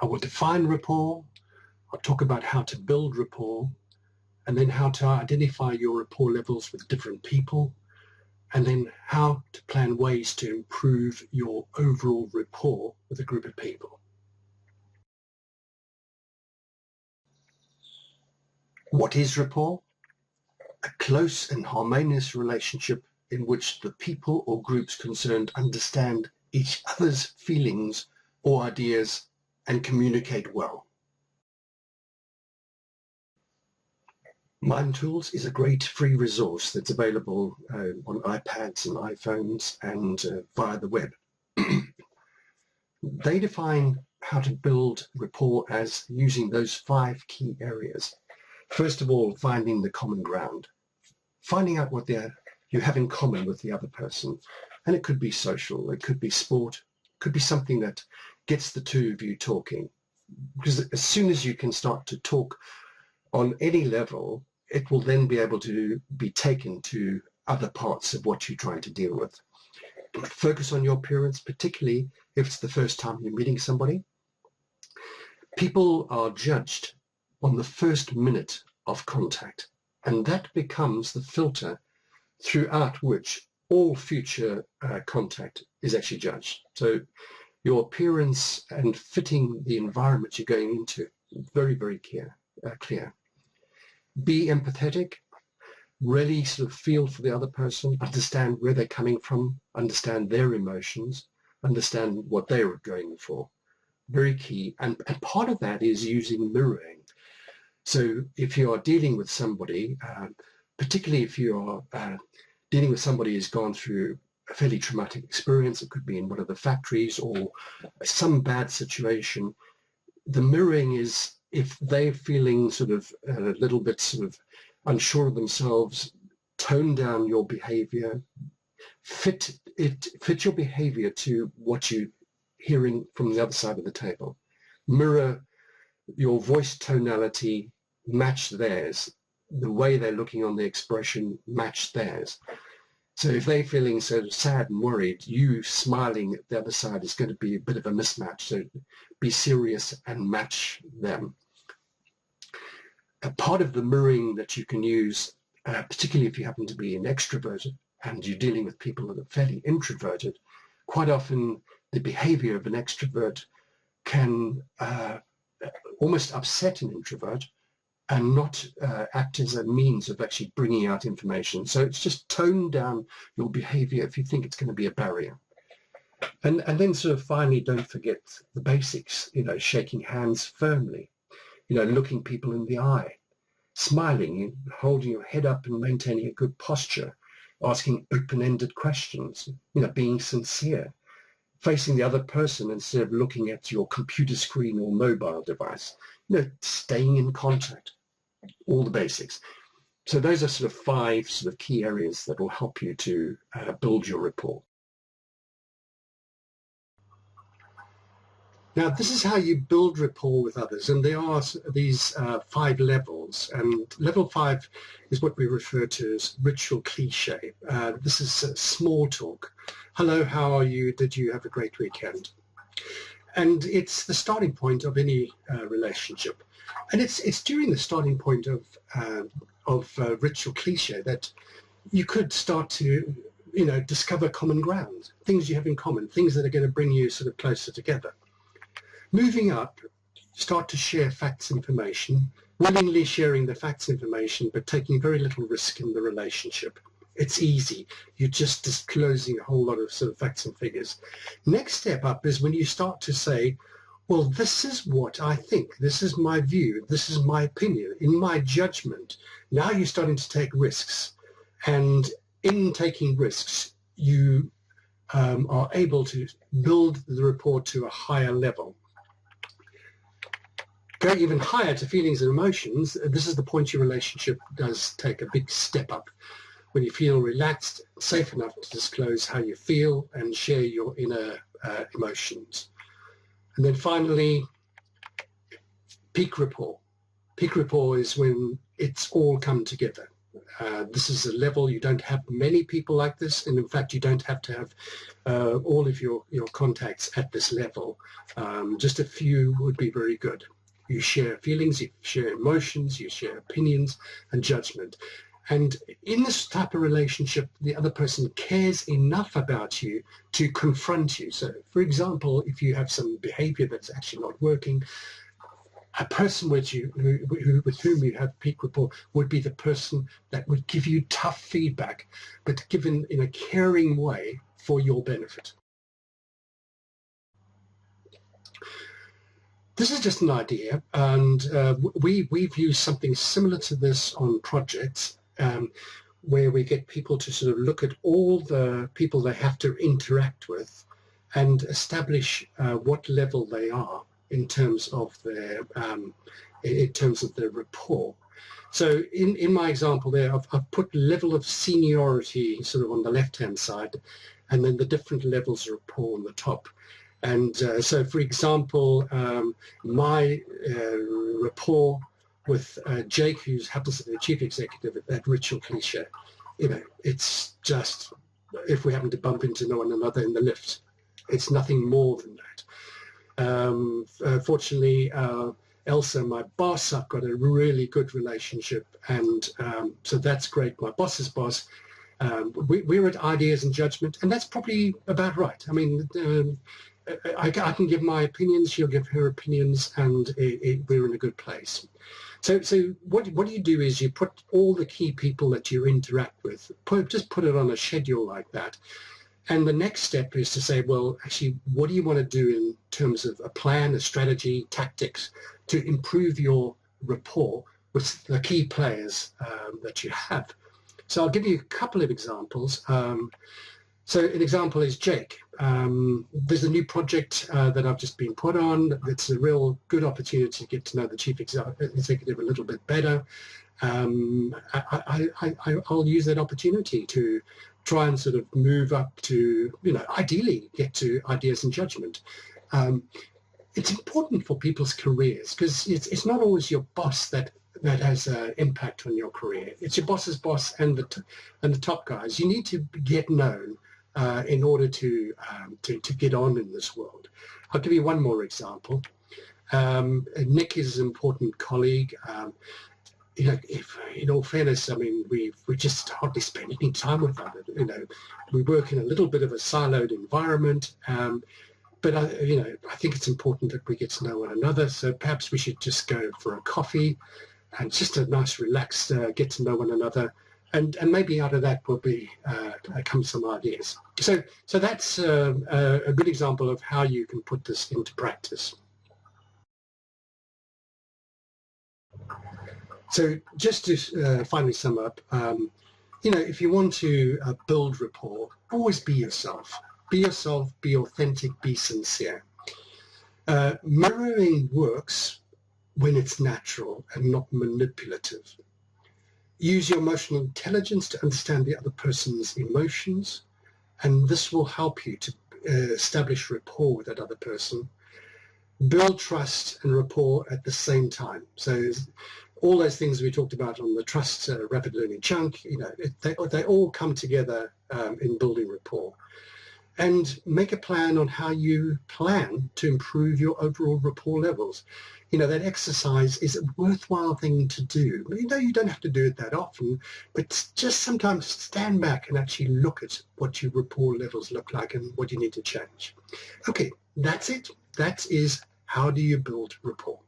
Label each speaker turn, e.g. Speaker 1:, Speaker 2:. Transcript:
Speaker 1: I will define rapport, I'll talk about how to build rapport, and then how to identify your rapport levels with different people, and then how to plan ways to improve your overall rapport with a group of people. What is rapport? A close and harmonious relationship in which the people or groups concerned understand each other's feelings or ideas and communicate well. Mind Tools is a great free resource that's available on iPads and iPhones and via the web. They define how to build rapport as using those 5 key areas. First of all, finding the common ground, finding out what you have in common with the other person. And it could be social, it could be sport, it could be something that gets the two of you talking. Because as soon as you can start to talk on any level, it will then be able to be taken to other parts of what you're trying to deal with. Focus on your appearance, particularly if it's the first time you're meeting somebody. People are judged on the first minute of contact, and that becomes the filter throughout which all future contact is actually judged. So your appearance and fitting the environment you're going into, very, very clear. Be empathetic, really sort of feel for the other person, understand where they're coming from, understand their emotions, understand what they're going for. Very key. And part of that is using mirroring. So if you are dealing with somebody, particularly if you are dealing with somebody who's gone through a fairly traumatic experience, it could be in one of the factories or some bad situation, the mirroring is if they're feeling sort of a little bit sort of unsure of themselves, tone down your behavior, fit your behavior to what you're hearing from the other side of the table. Mirror your voice tonality, match theirs. The way they're looking on the expression, match theirs. So if they're feeling sort of sad and worried, you smiling at the other side is going to be a bit of a mismatch. So be serious and match them. A part of the mirroring that you can use, particularly if you happen to be an extrovert and you're dealing with people that are fairly introverted, quite often the behavior of an extrovert can almost upset an introvert and not act as a means of actually bringing out information. So it's just tone down your behavior if you think it's going to be a barrier. And then sort of finally, don't forget the basics, shaking hands firmly, looking people in the eye, smiling, holding your head up and maintaining a good posture, asking open-ended questions, being sincere, facing the other person instead of looking at your computer screen or mobile device, staying in contact, all the basics. So those are sort of 5 sort of key areas that will help you to build your rapport. Now, this is how you build rapport with others, and there are these 5 levels, and level 5 is what we refer to as ritual cliche. This is small talk. Hello, how are you? Did you have a great weekend? And it's the starting point of any relationship. And it's during the starting point of ritual cliche that you could start to, discover common ground, things you have in common, things that are going to bring you sort of closer together. Moving up, start to share facts information, willingly sharing the facts information, but taking very little risk in the relationship. It's easy. You're just disclosing a whole lot of sort of facts and figures. Next step up is when you start to say, well, this is what I think. This is my view. This is my opinion. In my judgment, now you're starting to take risks. And in taking risks, you are able to build the rapport to a higher level. Go even higher to feelings and emotions. This is the point your relationship does take a big step up. When you feel relaxed, safe enough to disclose how you feel and share your inner emotions. And then finally, peak rapport. Peak rapport is when it's all come together. This is a level you don't have many people like this, and in fact you don't have to have all of your contacts at this level. Just a few would be very good. You share feelings, you share emotions, you share opinions and judgment. And in this type of relationship, the other person cares enough about you to confront you. So, for example, if you have some behavior that's actually not working, a person with whom you have peak rapport would be the person that would give you tough feedback, but given in a caring way for your benefit. This is just an idea, and we've used something similar to this on projects, where we get people to sort of look at all the people they have to interact with and establish what level they are in terms of their rapport. So in my example there, I've put level of seniority sort of on the left-hand side, and then the different levels of rapport on the top. And so, for example, my rapport with Jake, who happens to be the chief executive at Ritual Cliche, it's just, if we happen to bump into one another in the lift, it's nothing more than that. Fortunately, Elsa, my boss, I've got a really good relationship, and so that's great. My boss's boss, we're at ideas and judgment, and that's probably about right. I mean, I can give my opinions, she'll give her opinions, and we're in a good place. So what you do is you put all the key people that you interact with, just put it on a schedule like that. And the next step is to say, well, actually, what do you want to do in terms of a plan, a strategy, tactics to improve your rapport with the key players that you have? So I'll give you a couple of examples. So an example is Jake. There's a new project that I've just been put on. It's a real good opportunity to get to know the chief executive a little bit better. I'll use that opportunity to try and sort of move up to, ideally get to ideas and judgment. It's important for people's careers because it's not always your boss that has an impact on your career. It's your boss's boss and the top guys. You need to get known in order to get on in this world. I'll give you one more example. Nick is an important colleague. If, in all fairness, I mean, we just hardly spend any time with them. We work in a little bit of a siloed environment, but I think it's important that we get to know one another. So perhaps we should just go for a coffee and just a nice, relaxed get to know one another. And maybe out of that will come some ideas. So that's a good example of how you can put this into practice. So just to finally sum up, if you want to build rapport, always be yourself. Be yourself, be authentic, be sincere. Mirroring works when it's natural and not manipulative. Use your emotional intelligence to understand the other person's emotions, and this will help you to establish rapport with that other person. Build trust and rapport at the same time. So all those things we talked about on the trust rapid learning chunk, they all come together in building rapport. And make a plan on how you plan to improve your overall rapport levels. That exercise is a worthwhile thing to do. You don't have to do it that often, but just sometimes stand back and actually look at what your rapport levels look like and what you need to change. Okay, that's it. That is how do you build rapport.